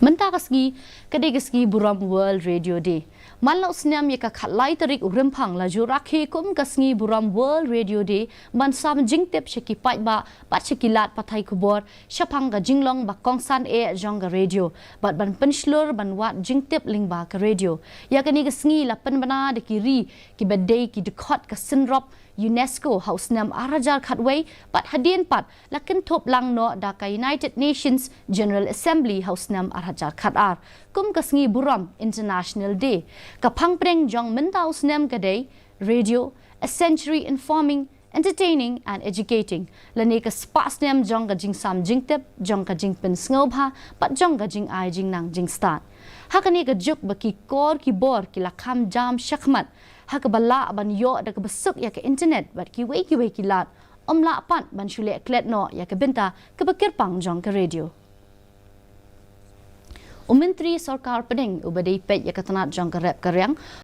Mentakasgi kadekasgi buram World Radio Day. Malau senam ya khatlai tarik rempang laju Rakhe kum kasgi buram World Radio Day man sam jingtep sheki paitba pat shekilat pathai kubor shapang ga jinglong ba kongsan e jong ga radio bat ban penslur ban wat jingtep lingba ka radio ya kani kasgi la penbana de kiri ki bedai ki dekhot ka sinrop UNESCO House Nam Arajar Khatway pat hadien pat lakin top lang no da ka United Nations General Assembly House Nam Arajar Khatar kum kasngi buram International Day kapang preng jong mentau snam kadai radio a century informing entertaining and educating lane ka spas nem jong ka jing sam jing tep jong ka jing pen sngoba pat jong ka jing ai jing nang jing start hakani ka juk baki kor ki bor ki lakham jam shakmat hakabala ban yo da ka besuk ya ka internet bat ki wei ki lat omla pat ban shule klet no ya ka benta ka bakir pang jong ka radio Menteri Sarkar Peding ubadai pet ya katanat jong ka rep karyang